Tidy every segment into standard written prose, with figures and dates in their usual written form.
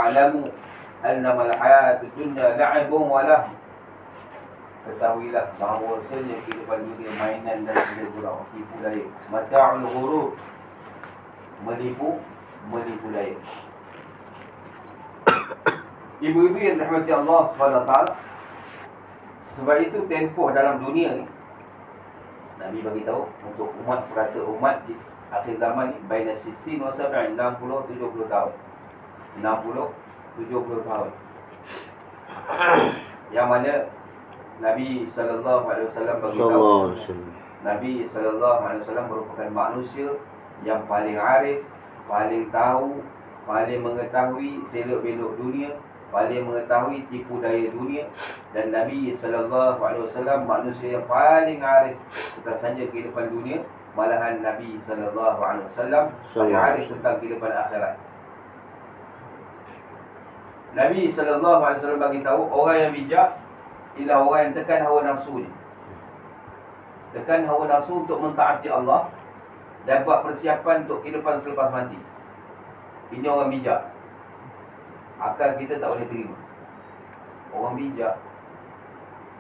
wa'lamu annamal hayatud dunya la'ibun wa lahu. Ketahuilah bahawasanya kehidupan dunia mainan dan gurau, tipu daya. Mata'ul ghurur, menipu daya. Ibu-ibu yang dirahmati Allah SWT, sebab itu tempoh dalam dunia ni, Nabi bagi tahu untuk umat, perata umat di akhir zaman ni, baina 60 wa 70, 60-70 tahun. 60-70 tahun. Yang mana Nabi SAW bagi tahu, Nabi SAW merupakan manusia yang paling arif, paling tahu, paling mengetahui selok-belok dunia, paling mengetahui tipu daya dunia. Dan Nabi SAW manusia yang paling arif bukan saja kehidupan dunia, malahan Nabi SAW paling arif tentang kehidupan akhirat. Nabi SAW bagi tahu orang yang bijak ialah orang yang tekan hawa nafsu ni. Tekan hawa nafsu untuk mentaati Allah dan buat persiapan untuk kehidupan selepas mati. Ini orang bijak. Akal kita tak boleh terima. Orang bijak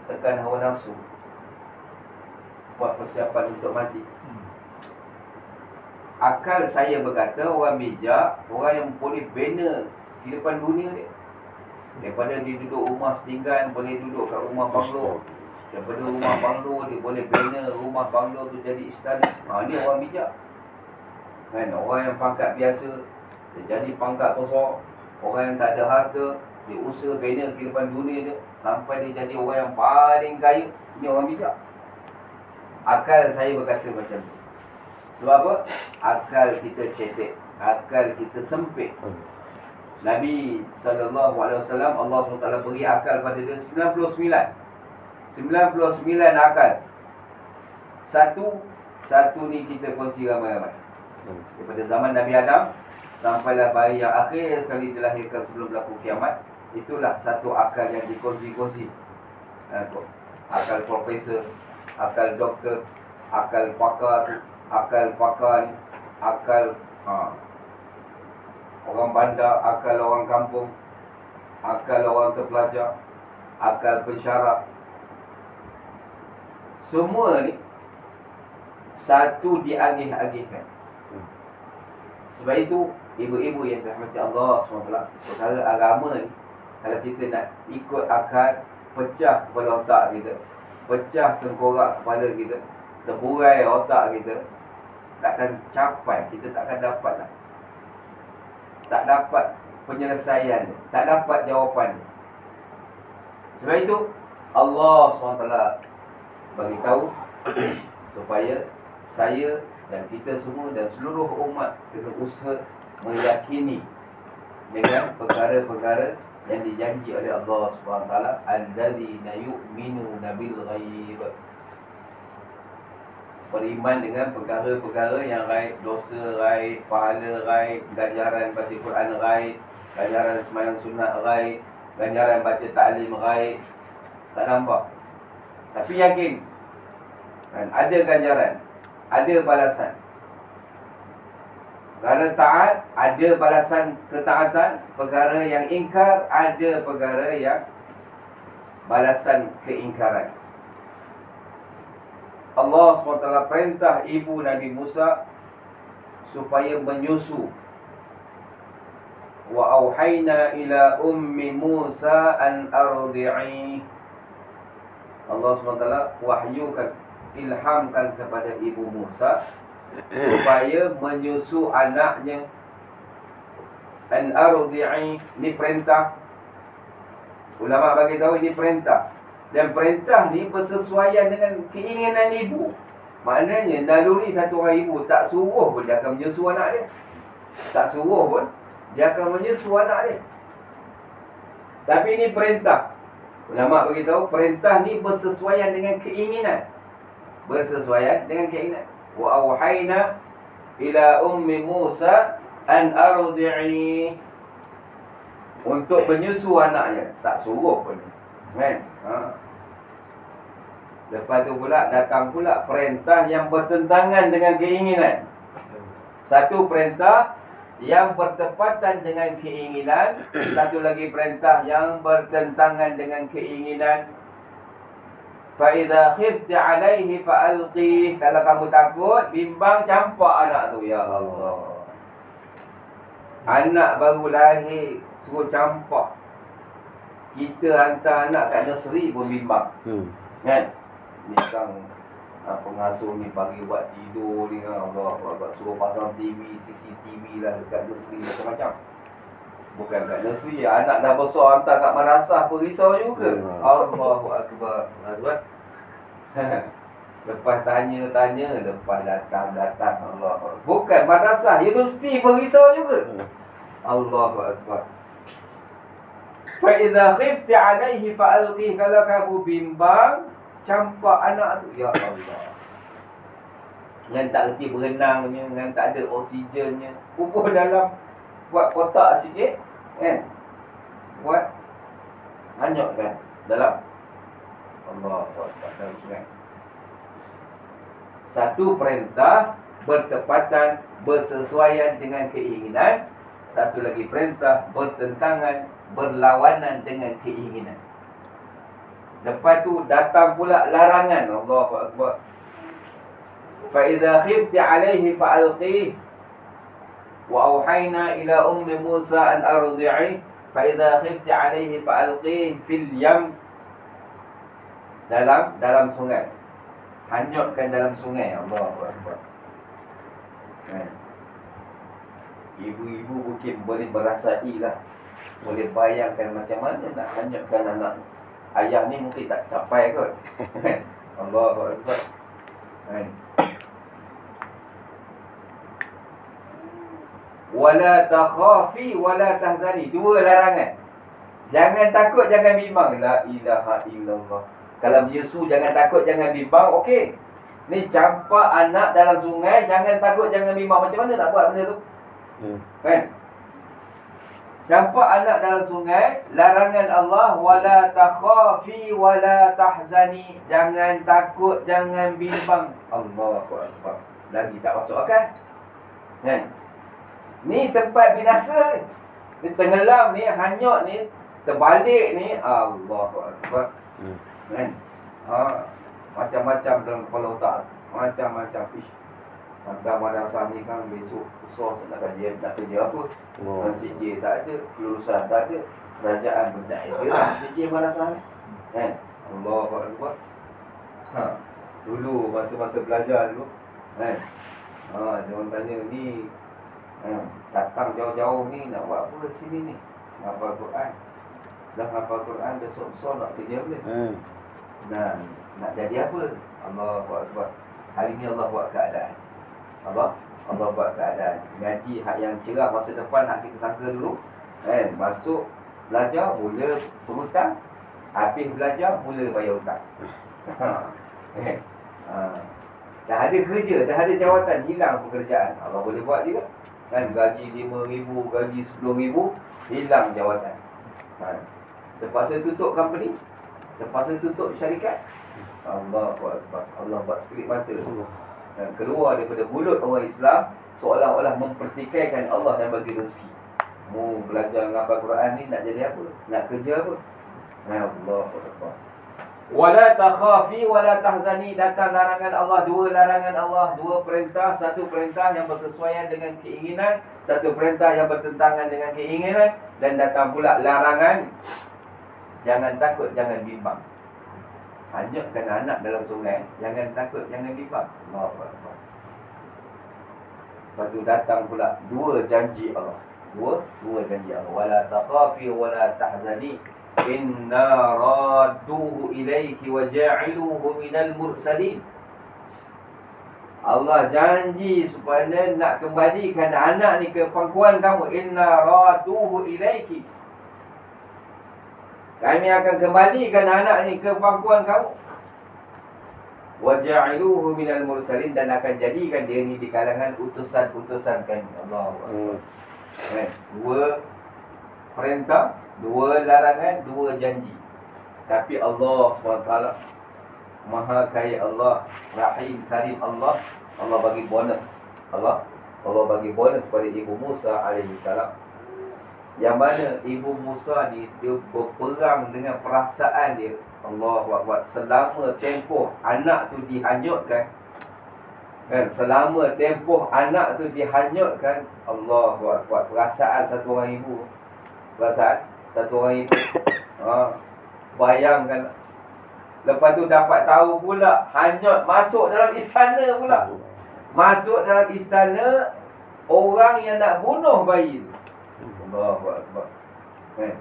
tekan hawa nafsu, buat persiapan untuk mati. Akal saya berkata orang bijak, orang yang boleh bina kehidupan dunia dia. Daripada dia duduk rumah setinggan, boleh duduk kat rumah banglo. Daripada rumah banglo, dia boleh bina rumah banglo tu jadi istana. Ini orang bijak. Kan, orang yang pangkat biasa, dia jadi pangkat besar. Orang yang tak ada harta, dia usaha bina kehidupan dunia dia sampai dia jadi orang yang paling kaya. Ini orang bijak. Akal saya berkata macam tu. Sebab apa? Akal kita cetek, akal kita sempit. Nabi SAW, Allah SWT beri akal pada dia 99 akal. Satu ni kita kongsi ramai-ramai. Daripada zaman Nabi Adam sampailah bayi yang akhir sekali dilahirkan sebelum berlaku kiamat. Itulah satu akal yang dikongsi-kongsi. Akal profesor, akal doktor, akal pakar, akal orang bandar, akal orang kampung, akal orang terpelajar, akal pensyarah. Semua ni satu diagih-agihkan. Sebab itu ibu-ibu yang dirahmati Allah SWT, perkara agama ni, kalau kita nak ikut akal, pecah kepala otak kita, pecah tengkorak kepala kita, terburai otak kita, takkan capai, kita takkan dapat lah. Tak dapat penyelesaian, tak dapat jawapan. Sebab itu Allah SWT bagi tahu supaya saya dan kita semua dan seluruh umat kena usaha meyakini dengan perkara-perkara yang dijanji oleh Allah SWT. Allazina yu'minuna bil ghaib. Beriman dengan perkara-perkara yang raib, dosa raib, pahala raib, ganjaran baca Quran raib, ganjaran sembahyang sunat raib, ganjaran baca ta'lim raib. Tak nampak, tapi yakin kan ada ganjaran, ada balasan. Perkara taat ada balasan ketaatan, perkara yang ingkar ada perkara yang balasan keingkaran. Allah SWT perintah ibu Nabi Musa supaya menyusu. Wa auhayna ila ummi Musa an ardi'i. Allah SWT wahyukan, ilhamkan kepada ibu Musa supaya menyusu anaknya. An ardi'i, ini perintah. Ulama bagi tahu ini perintah. Dan perintah ni bersesuaian dengan keinginan ibu. Maknanya naluri satu orang ibu, tak suruh pun dia akan menyusu anak dia. Tak suruh pun dia akan menyusu anak dia. Tapi ini perintah. Ulama beritahu perintah ni bersesuaian dengan keinginan. Bersesuaian dengan keinginan. Wa auhayna ila ummi Musa an ardi'i. Untuk menyusu anaknya, tak suruh pun. Kan? Lepas tu pula datang pula perintah yang bertentangan dengan keinginan. Satu perintah yang bertepatan dengan keinginan, satu lagi perintah yang bertentangan dengan keinginan. Fa idza khifti alaihi fa'alqih. Kalau kamu takut, bimbang, campak anak tu. Ya Allah. Anak baru lahir suruh campak. Kita hantar anak kat nursery pun bimbang. Kan? Ni kan pengasuh ni pagi buat tidur ni kan, Allah suruh pasang TV, CCTV lah dekat nursery macam-macam. Bukan kat nursery, anak dah besar hantar kat madrasah pun risau juga. Allahu Akbar. Lepas tanya, lepas datang Allah. Bukan madrasah, universiti pun risau juga. Allahu Akbar. Fa idza khifti alaihi fa'alqih. Kalau kamu bimbang, campak anak tu. Ya Allah. Dengan tak reti berenangnya, dengan tak ada oksigennya, kubur dalam, buat kotak sikit, kan? Buat hanyutkan dalam. Allah Akbar. Satu perintah bertepatan, bersesuaian dengan keinginan. Satu lagi perintah bertentangan, berlawanan dengan keinginan. Lepas tu datang pula larangan. Allahu Akbar. Fa idza khifti alaihi fa'alqih. Wa auhayna ila ummi Musa an ardi'i. Fa idza khifti alaihi fa'alqih fil yam. Dalam sungai. Hanyutkan dalam sungai. Allahu Akbar. Ibu-ibu mungkin boleh berasai lah, boleh bayangkan macam mana nak hanyutkan anak. Ayah ni mungkin tak capai kot. Allahu Akbar. Wala takhafi wala tahzani. Dua larangan. Jangan takut, jangan bimbang. La ilaha illallah. Kalau menyusu jangan takut, jangan bimbang. Okey. Ni campak anak dalam sungai, jangan takut, jangan bimbang. Macam mana nak buat benda tu? Kan? Campak anak dalam sungai, larangan Allah, wala takhafi wala tahzani. Jangan takut, jangan bimbang. Allahu Akbar. Lagi tak masuk akal. Kan? Ni tempat binasa. Ni tenggelam ni, hanyut ni, terbalik ni. Allahu Akbar. Kan? Macam-macam dalam kepala otak. Macam-macam. Hantar madrasah ni kan besok susah nak kerja apa. CJ tak ada, kelulusan tak ada, kerajaan pun tak ada. CJ madrasah ni. Kan? Allahu Akbar. Dulu masa-masa belajar dulu. Kan? Dia orang tanya ni, datang jauh-jauh ni nak buat apa di sini ni? Hafal Quran. Dah hafal Quran, besok-besok nak kerja apa? Nah, nak jadi apa? Allahu Akbar. Hari ni Allah buat keadaan. Allah buat keadaan. Ngaji hak yang cerah masa depan hak kita sangka dulu. Masuk belajar mula berhutang, habis belajar mula bayar hutang. Dah ada kerja, dah ada jawatan, hilang pekerjaan. Allah boleh buat juga. Kan gaji 5,000, gaji 10,000, hilang jawatan. Terpaksa tutup company, terpaksa tutup syarikat. Allah buat skrip mata. Keluar daripada mulut orang Islam seolah-olah mempertikaikan Allah dan bagi rezeki. Mu belajar menghafal Quran ni nak jadi apa? Nak kerja apa? Allahu Akbar. Wala takhafi wala tahzani. Datang larangan Allah, dua larangan Allah, dua perintah. Satu perintah yang bersesuaian dengan keinginan, satu perintah yang bertentangan dengan keinginan. Dan datang pula larangan, jangan takut, jangan bimbang. Hanyutkan anak dalam sungai, jangan takut, jangan bimbang. Allahu Akbar. Lepas tu datang pula dua janji Allah. Dua janji Allah. Wala takhafi wala tahzani. Inna radduhu ilaiki wa ja'iluhu minal mursalin. Allah janji supaya nak kembalikan anak ni ke pangkuan kamu. Inna radduhu ilaiki. Kami akan kembalikan anak ni ke pangkuan kamu. Wa ja'iluhu minal mursalin. Dan akan jadikan dia ni di kalangan utusan-utusan kami. Allahu Akbar. Dua perintah, dua larangan, dua janji. Tapi Allah SWT Maha Kaya Allah, Rahim Karim Allah, Allah bagi bonus. Allah Allah bagi bonus kepada Ibu Musa alaihissalam. Yang mana Ibu Musa ni dia berperang dengan perasaan dia. Allahu Akbar. Selama tempoh anak tu dihanyutkan, kan, selama tempoh anak tu dihanyutkan, Allahu Akbar. Perasaan satu orang ibu. Perasaan satu orang ibu. Bayangkan. Lepas tu dapat tahu pula hanyut masuk dalam istana pula. Masuk dalam istana orang yang nak bunuh bayi tu. Allahu Akbar. Kan?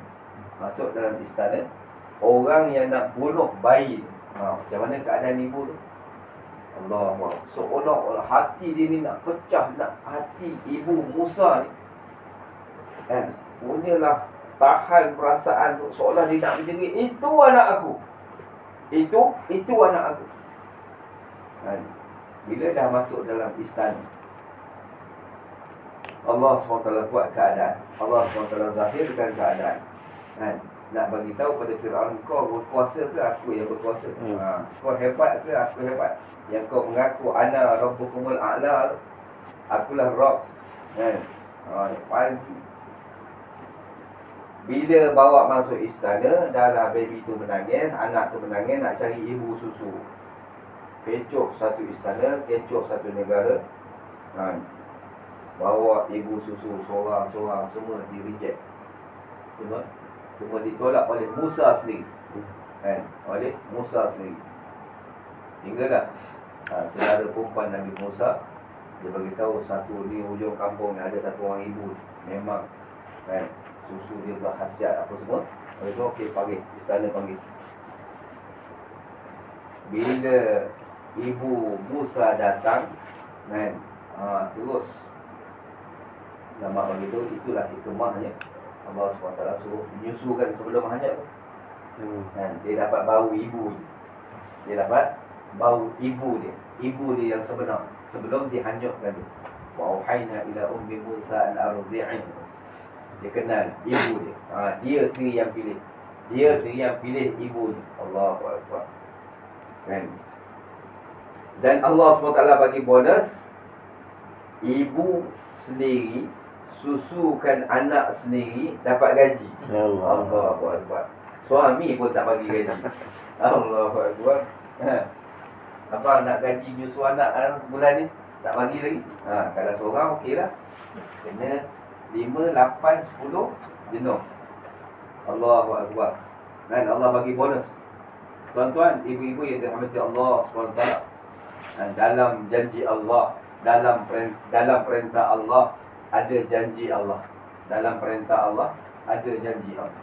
Masuk dalam istana orang yang nak bunuh bayi tu. Macam mana keadaan ibu tu? Allahu Akbar. Seolah-olah hati dia ni nak pecah, nak hati Ibu Musa ni. Kan? Punyalah tahan perasaan tu, seolah dia nak menjerit, itu anak aku. Itu anak aku. Kan? Bila dah masuk dalam istana, Allah SWT buat keadaan. Allah SWT zahirkan keadaan. Kan? Nak bagi tahu pada Firaun, kau berkuasa ke aku yang berkuasa? Kau hebat ke aku hebat? Yang kau mengaku ana rabbukumul a'la, akulah Rabb. Kan? Paling. Bila bawa masuk istana, dah baby tu menangis, anak tu menangis, nak cari ibu susu. Kecoh satu istana, kecoh satu negara. Bawa ibu susu seorang-seorang, semua di reject. Semua ditolak oleh Musa sendiri. Kan? Oleh Musa sendiri. Hinggalah saudara perempuan Nabi Musa, dia beritahu satu di hujung kampung ada satu orang ibu. Memang kan, susu dia berkhasiat apa semua. Lepas tu okey, panggil istana, panggil. Bila Ibu Musa datang, kan, terus nama bagi tu, itulah hikmahnya. Allah SWT suruh menyusukan sebelum hanyut tu. Kan, dia dapat bau ibu. Dia dapat bau ibu dia. Ibu dia yang sebenar sebelum dihanyutkan dia. Wa auhayna ila ummi Musa an ardi'i. Dia kenal ibu dia. Dia sendiri yang pilih. Dia sendiri yang pilih ibu dia. Allahu Akbar. Kan? Dan Allah SWT bagi bonus, ibu sendiri susukan anak sendiri dapat gaji. Allahu Akbar. Suami pun tak bagi gaji. Allahu Akbar. Abang nak gaji nyusu anak bulan ni, tak bagi lagi. Kalau seorang okey lah. Kena 5, 8, 10 jenuh. Allahu Akbar. Dan Allah bagi bonus. Tuan-tuan, ibu-ibu yang dirahmati Allah SWT, dalam janji Allah, dalam perintah Allah ada janji Allah. Dalam perintah Allah ada janji Allah.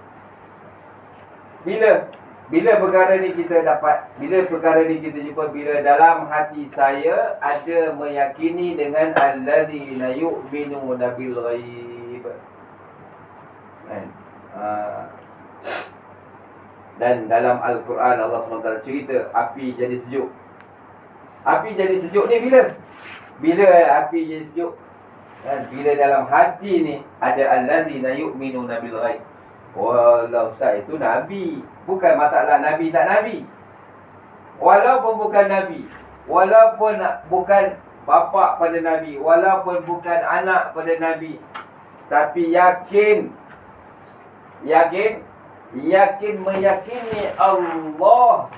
Bila perkara ni kita dapat, bila perkara ni kita jumpa, bila dalam hati saya ada meyakini dengan alladzina yu'minuna bil ghaib. Dan dalam Al-Quran Allah SWT cerita api jadi sejuk. Api jadi sejuk ni bila? Bila api jadi sejuk? Bila dalam hati ni ada alladzina yu'minuna bil ghaib. Walau Ustaz, itu Nabi. Bukan masalah Nabi tak Nabi. Walaupun bukan Nabi, walaupun bukan bapa pada Nabi, walaupun bukan anak pada Nabi, tapi yakin meyakini Allah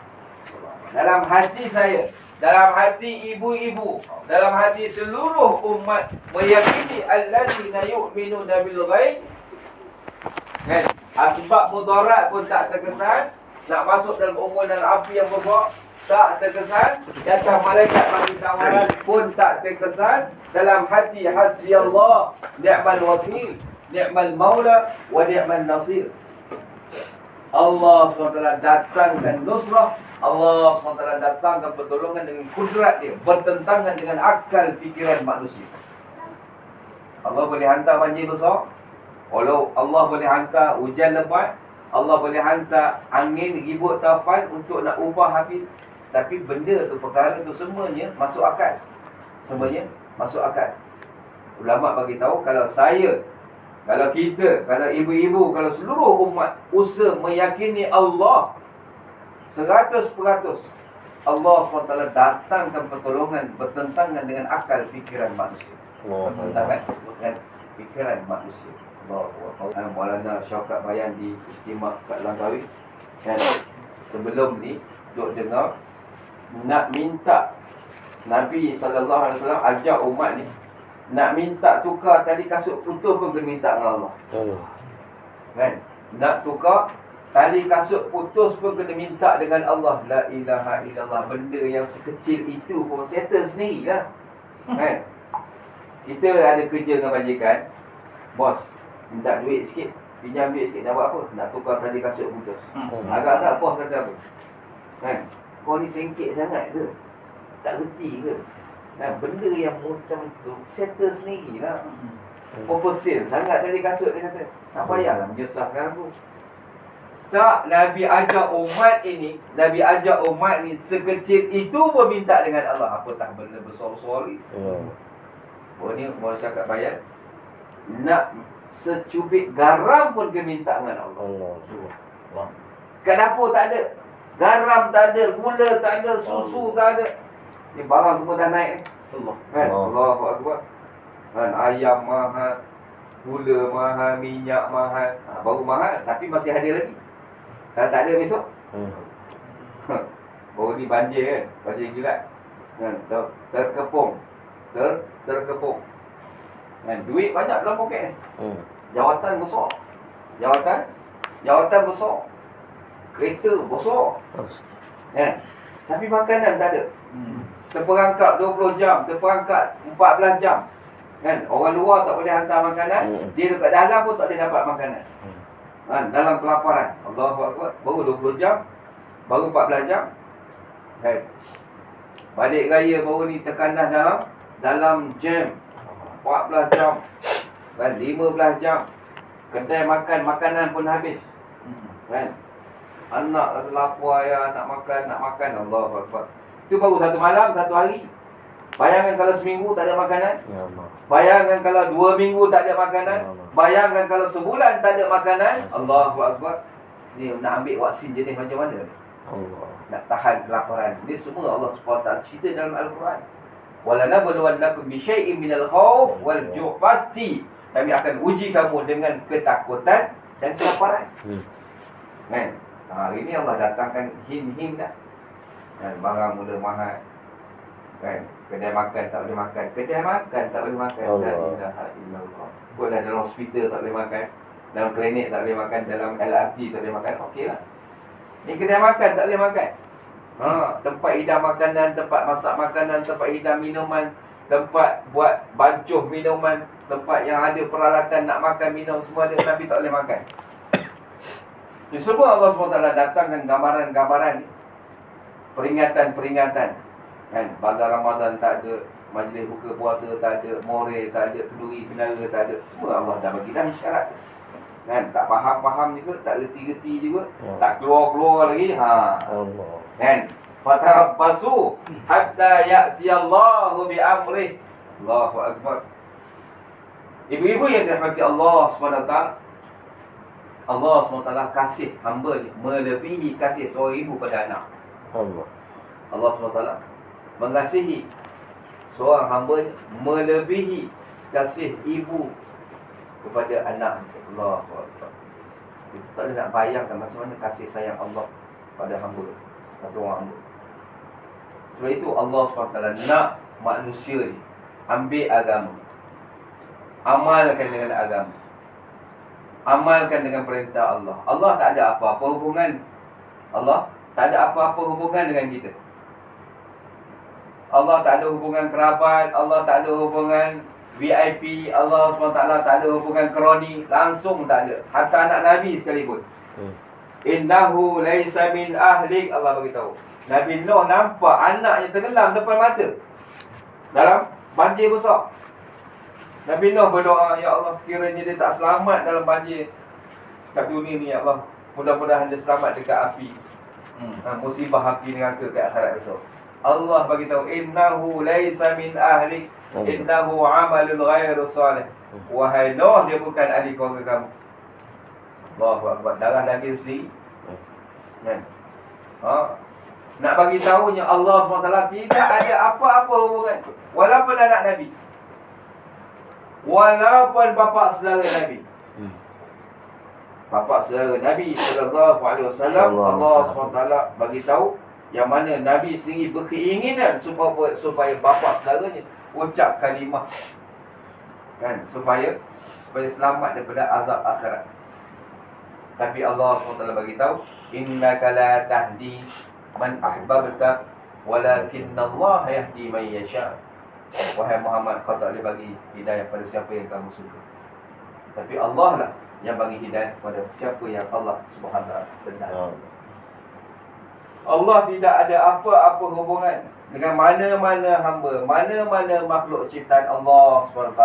dalam hati saya, dalam hati ibu-ibu, dalam hati seluruh umat, meyakini allazina yu'minuna bil ghaib. Kan? Asbab mudarat pun tak terkesan. Nak masuk dalam umur dan api yang besar tak terkesan. Datang malaikat bagi tawaran pun tak terkesan. Dalam hati hasbi Allah, ni'mal wakil, ni'mal maula, wa ni'mal nasir. Allah SWT datangkan nusrah, Allah SWT datangkan pertolongan dengan kudrat dia, bertentangan dengan akal fikiran manusia. Allah boleh hantar banjir besar, Allah boleh hantar hujan lebat, Allah boleh hantar angin ribut taufan untuk nak ubah api. Tapi benda tu, perkara tu semuanya masuk akal. Semuanya masuk akal. Ulama bagi tahu, kalau saya, kalau kita, kalau ibu-ibu, kalau seluruh umat usaha meyakini Allah 100%, Allah SWT datangkan pertolongan bertentangan dengan akal fikiran manusia. bukan fikiran manusia. Maulana Syaukat Bayan di Istimak kat Langkawi kan, sebelum ni duk dengar nak minta Nabi SAW ajak umat ni nak minta tukar tali kasut putus pun kena minta dengan Allah. Kan? Nak tukar tali kasut putus pun kena minta dengan Allah. La ilaha illallah. Benda yang sekecil itu pun settle sendirilah. Kan? Kita ada kerja dengan majikan, bos minta duit sikit, pinjam duit sikit, nak buat apa? Nak tukar tali kasut putus. Agak-agak bos kata apa? Kan? Kau ni sengkit sangat ke? Tak reti ke? Kan? Benda yang macam tu settle sendirilah. Proposal sangat tali kasut, dia kata. Tak payahlah menyusahkan aku. Tak, Nabi ajak umat ini, Nabi ajak umat ni sekecil itu pun minta dengan Allah. Apa tak benda besar-besar ni? Oh ni mau cakap bayar. Nak secubit garam pun dia minta dengan Allah. Kat dapur tak ada. Garam tak ada, gula tak ada, susu tak ada. Ni barang semua dah naik ni. Allah. Kan? Allahu Akbar. Kan ayam mahal, gula mahal, minyak mahal. Baru mahal tapi masih ada lagi. Kalau tak ada besok. Baru ni banjir kan, banjir kilat. Kan terkepung. Terkepung. Kan duit banyak dalam poket ni. Jawatan besar. Jawatan besar. Kereta besar. Kan? Tapi makanan tak ada. Terperangkap 20 jam, terperangkap 14 jam. Kan? Orang luar tak boleh hantar makanan, dia dekat dalam pun tak boleh dapat makanan. Kan? Dalam kelaparan. Allahu Akbar. Baru 20 jam, baru 14 jam. Kan? Balik raya baru ni terkandas dalam jam 14 jam. Kan? 15 jam. Kedai makan, makanan pun habis. Kan? Anak lapar, ayah nak makan. Allahu Akbar. Itu baru satu malam, satu hari. Bayangkan kalau seminggu tak ada makanan. Bayangkan kalau 2 minggu tak ada makanan. Bayangkan kalau sebulan tak ada makanan. Allahu Akbar. Ni nak ambil vaksin jenis macam mana? Nak tahan kelaparan. Ini semua Allah SWT cerita dalam Al-Quran. Walanabluwannakum bisyai'in minal khauf wal ju'. Pasti kami akan uji kamu dengan ketakutan dan kelaparan. Kan? Hari ini Allah datangkan him dah. Kan? Barang mula mahal. Kan? Kedai makan tak boleh makan. Kedai makan tak boleh makan. La ilaha illallah. Buatlah dalam hospital tak boleh makan. Dalam klinik tak boleh makan. Dalam LRT tak boleh makan. Okeylah. Ni kedai makan tak boleh makan. Tempat hidang makanan, tempat masak makanan, tempat hidang minuman, tempat buat bancuh minuman, tempat yang ada peralatan nak makan minum semua ada, tapi tak boleh makan. Ini semua Allah SWT datangkan gambaran-gambaran, peringatan-peringatan. Kan? Bazar Ramadan tak ada, majlis buka puasa tak ada, more tak ada, kenduri kenara tak ada. Semua Allah dah bagi dah isyarat. Kan? Tak faham-faham juga, tak reti-reti juga, tak keluar-keluar lagi. Allah. Kan? Fatarabbasu hatta ya'tiyallahu bi'amrih. Allahu Akbar. Ibu-ibu yang dirahmati Allah SWT, Allah SWT kasih hamba ni melebihi kasih seorang ibu pada anak. Allah SWT mengasihi seorang hamba ni melebihi kasih ibu kepada anak. Allah SWT. Kita tak boleh nak bayangkan macam mana kasih sayang Allah pada hamba, satu orang hamba. Sebab itu Allah SWT nak manusia ni ambil agama, amalkan dengan agama, amalkan dengan perintah Allah. Allah tak ada apa-apa hubungan. Allah tak ada apa-apa hubungan dengan kita. Allah tak ada hubungan kerabat. Allah tak ada hubungan VIP. Allah SWT tak ada hubungan kroni. Langsung tak ada. Hatta anak Nabi sekalipun. Innahu laysa min ahlik. Allah beritahu. Nabi Nuh nampak anaknya tenggelam depan mata dalam banjir besar. Nabi Nuh berdoa, ya Allah, sekiranya dia tak selamat dalam banjir kat dunia ni, ya Allah, mudah-mudahan dia selamat dekat api, musibah api neraka kat akhirat besok. Allah bagi tahu, innahu laisa min ahli, innahu amalun ghairu salih. Wahai Nuh, dia bukan ahli keluarga kamu. Allahu Akbar. Darah daging sendiri. Kan? Nak bagi tahunya Allah SWT tidak ada apa-apa hubungan walaupun anak Nabi. walaupun bapa saudara Nabi. Bapa saudara Nabi sallallahu alaihi wasallam, Allah SWT bagi tahu yang mana Nabi sendiri berkeinginan supaya bapa saudaranya ucap kalimah, kan, supaya selamat daripada azab akhirat. Tapi Allah SWT bagi tahu, innaka la tahdi man ahbabta walakinna Allah yahdi man yasha. Wahai Muhammad, kau tak boleh bagi hidayah pada siapa yang kamu suka, tapi Allah lah yang bagi hidayah pada siapa yang Allah Subhanahu wa taala. Allah tidak ada apa-apa hubungan dengan mana-mana hamba, mana-mana makhluk ciptaan Allah SWT.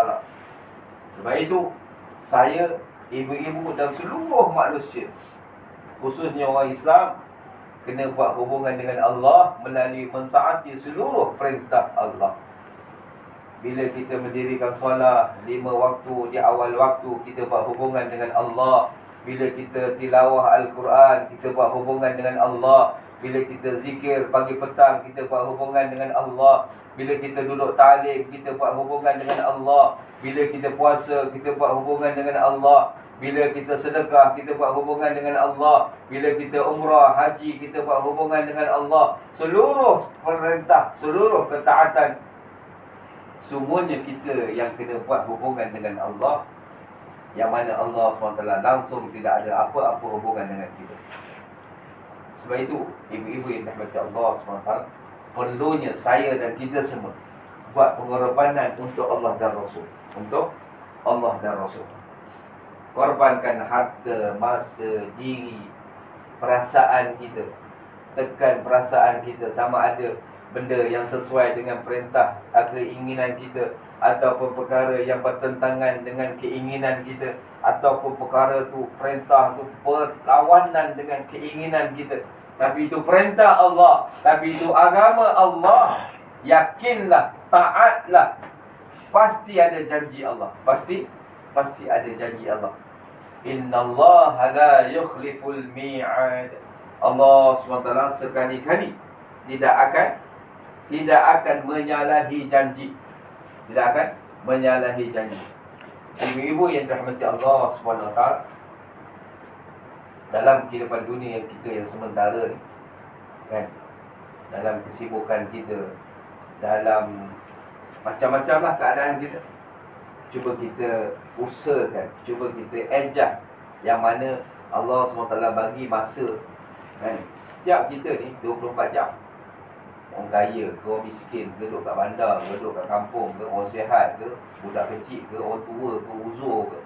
Sebab itu saya, ibu-ibu dan seluruh manusia, khususnya orang Islam, kena buat hubungan dengan Allah melalui mentaati seluruh perintah Allah. Bila kita mendirikan solat 5 waktu di awal waktu, kita buat hubungan dengan Allah. Bila kita tilawah Al-Quran, kita buat hubungan dengan Allah. Bila kita zikir pagi petang, kita buat hubungan dengan Allah. Bila kita duduk ta'lim, kita buat hubungan dengan Allah. Bila kita puasa, kita buat hubungan dengan Allah. Bila kita sedekah, kita buat hubungan dengan Allah. Bila kita umrah, haji, kita buat hubungan dengan Allah. Seluruh perintah, seluruh ketaatan, semuanya kita yang kena buat hubungan dengan Allah, yang mana Allah SWT langsung tidak ada apa-apa hubungan dengan kita. Sebab itu, ibu-ibu yang dirahmati Allah SWT, perlunya saya dan kita semua buat pengorbanan untuk Allah dan Rasul. Untuk Allah dan Rasul. Korbankan harta, masa, diri, perasaan kita. Tekan perasaan kita, sama ada benda yang sesuai dengan perintah keinginan kita, ataupun perkara yang bertentangan dengan keinginan kita, ataupun perkara tu, perintah tu berlawanan dengan keinginan kita, tapi itu perintah Allah, tapi itu agama Allah. Yakinlah, taatlah. Pasti ada janji Allah. Pasti ada janji Allah. Innallaha la yukhliful mi'ad. Allah SWT sekali-kali tidak akan menyalahi janji. Tidak akan menyalahi janji. Ibu-ibu yang dirahmati Allah SWT, dalam kehidupan dunia kita yang sementara ni, kan, dalam kesibukan kita, dalam macam-macam lah keadaan kita, cuba kita usahakan, cuba kita ejak yang mana Allah SWT bagi masa, kan. Setiap kita ni 24 jam. Orang kaya ke, orang miskin ke, duduk kat bandar ke, duduk kat kampung ke, orang sihat ke, budak kecil ke, orang tua ke, uzur ke,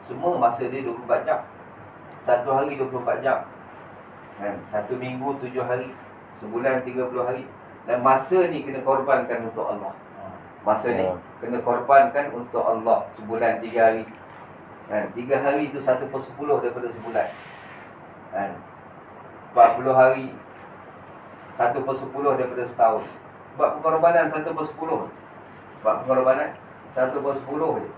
semua masa dia 24 jam. Satu hari 24 jam, kan? Satu minggu 7 hari, sebulan 30 hari. Dan masa ni kena korbankan untuk Allah. Masa ni kena korbankan untuk Allah. Sebulan 3 hari, kan? 3 hari tu 1/10 daripada sebulan, kan? 40 hari 1/10 daripada setahun. Buat pengorbanan 1/10. Buat pengorbanan 1/10 je.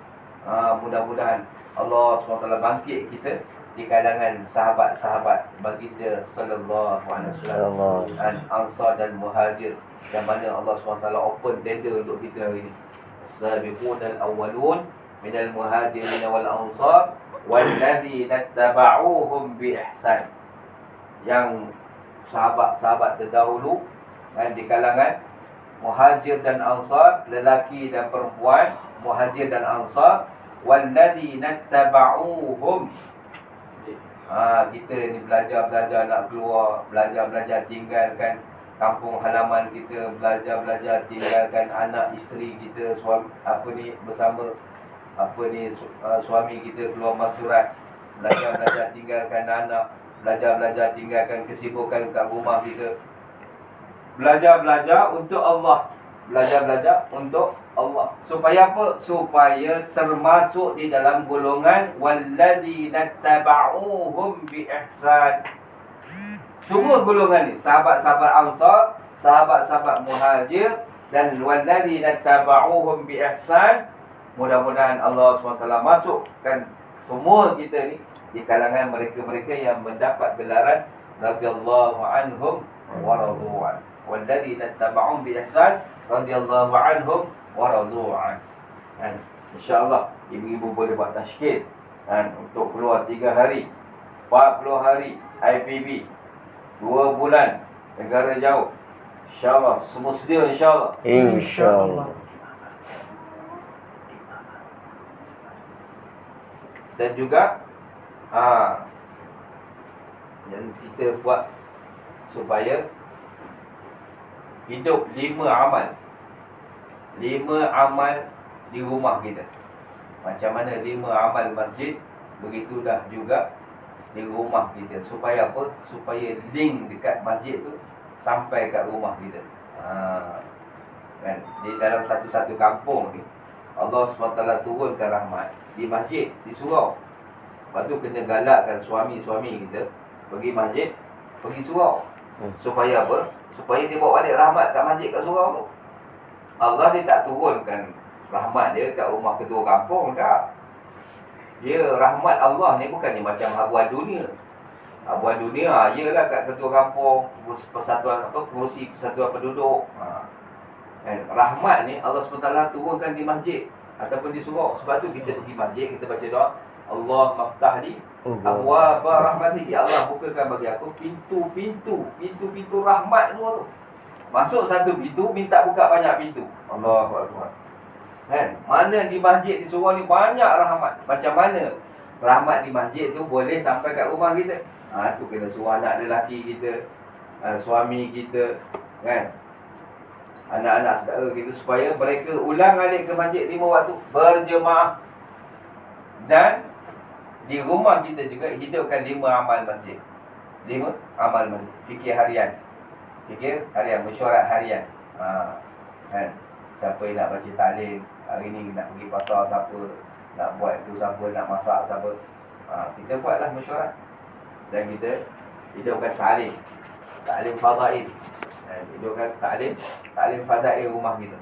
Mudah-mudahan Allah SWT bangkit kita di kalangan sahabat-sahabat baginda sallallahu alaihi wasallam, dan Ansar dan Muhajir, yang mana Allah SWT open tender untuk kita hari ini. As-sabiqunal awwalun minal muhajirin wal ansar walladzina tabauhum bi ihsan. Yang sahabat-sahabat terdahulu, kan, di kalangan Muhajir dan Ansar, lelaki dan perempuan, Muhajir dan Ansar, walladzina tabauhum. Kita ni belajar nak keluar, belajar tinggalkan kampung halaman kita, belajar tinggalkan anak isteri kita, bersama suami kita keluar masyarakat, belajar tinggalkan anak, belajar tinggalkan kesibukan kat rumah kita. Belajar untuk Allah. Belajar untuk Allah. Supaya apa? Supaya termasuk di dalam golongan walladzina tabauhum bi ihsan. Semua golongan ni, sahabat-sahabat Ansar, sahabat-sahabat Muhajir, dan walladzina tabauhum bi ihsan. Mudah-mudahan Allah SWT masukkan semua kita ni di kalangan mereka-mereka yang mendapat gelaran radhiyallahu anhum wa radu an. Walladzina tabauhum bi ihsan radhiyallahu anhum wa radu an. Insya-Allah Ibu-ibu boleh buat tashkil untuk keluar 3 hari 40 hari IPB 2 bulan negara jauh. InsyaAllah semua sedia, insyaAllah. InsyaAllah. Dan juga yang kita buat supaya hidup 5 amal di rumah kita. Macam mana 5 amal masjid, begitulah juga di rumah kita. Supaya apa? Supaya link dekat masjid tu sampai kat rumah kita. Kan? Di dalam satu-satu kampung ni Allah SWT turunkan rahmat di masjid, di surau. Lepas tu kena galakkan suami-suami kita pergi masjid, pergi surau. Supaya apa? Supaya dia bawa balik rahmat kat masjid, kat surau tu. Allah dia tak turunkan rahmat dia kat rumah ketua kampung, tak. Dia rahmat Allah ni bukannya macam habuan dunia. Habuan dunia ialah kat ketua kampung, persatuan pengurusi persatuan penduduk. Rahmat ni Allah SWT turunkan di masjid ataupun di surau. Sebab tu kita pergi masjid, kita baca doa, Allah maftah li abwaaba rahmatik. Ya Allah, bukakan bagi aku pintu-pintu rahmat semua tu. Masuk satu pintu, minta buka banyak pintu. Allahu Akbar. Kan? Mana di masjid, di surau ni banyak rahmat. Macam mana rahmat di masjid tu boleh sampai kat rumah kita? Tu kena suruh anak lelaki kita, suami kita, kan? Anak-anak saudara kita, supaya mereka ulang alik ke masjid 5 waktu berjemaah. Dan di rumah kita juga hidupkan 5 amal masjid. 5 amal masjid. Fikir harian, mesyuarat harian. Kan? Siapa yang nak baca taklim, hari ni nak pergi pasar, siapa nak buat tu, siapa nak masak, siapa. Kita buatlah mesyuarat. Dan kita hidupkan taklim fadail. Hidupkan taklim fadail rumah kita.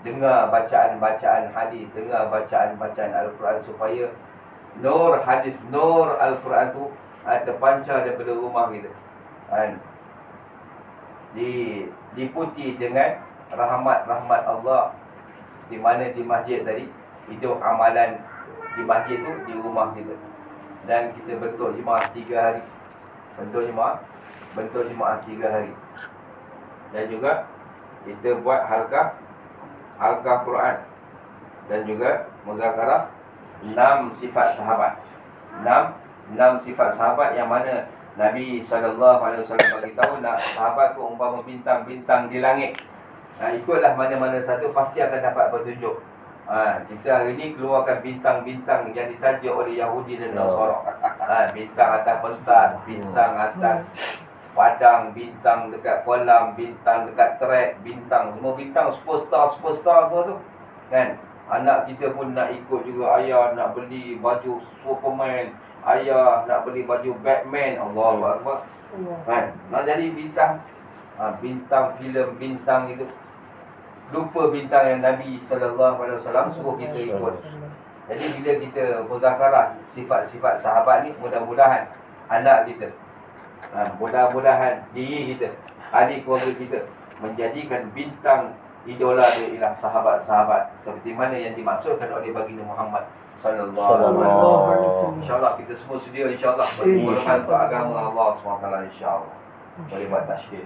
Dengar bacaan-bacaan hadis, dengar bacaan-bacaan Al-Quran, supaya nur hadis, nur Al-Quran tu terpancar daripada rumah kita. Diputi dengan rahmat-rahmat Allah. Di mana di masjid tadi, hidup amalan di masjid tu di rumah kita. Dan kita bentuk jemaah 3 hari. Bentuk jemaah 3 hari. Dan juga kita buat halqah Quran. Dan juga muzakarah 6 sifat sahabat. 6 sifat sahabat yang mana Nabi SAW bagi tahu, nak sahabat tu umpama bintang-bintang di langit. Ikutlah mana-mana satu, pasti akan dapat petunjuk. Kita hari ni keluarkan bintang-bintang yang ditaja oleh Yahudi dan Nasara. Bintang atas pentas, bintang atas padang, bintang dekat kolam, bintang dekat trek, bintang, semua bintang, superstar semua tu. Kan? Anak kita pun nak ikut juga. Ayah nak beli baju Superman, ayah nak beli baju Batman. Allahu Akbar. Kan? Nak jadi bintang. Bintang filem, bintang itu. Lupa bintang yang Nabi SAW suruh kita ikut. Jadi bila kita muzakarah sifat-sifat sahabat ni, mudah-mudahan anak kita, mudah-mudahan diri kita, ahli keluarga kita menjadikan bintang idola dia ialah sahabat-sahabat seperti mana yang dimaksudkan oleh baginda Muhammad sallallahu alaihi wasallam. InsyaAllah kita semua sedia, insyaAllah, berkorban untuk agama Allah SWT, insyaAllah. Boleh buat tashkil.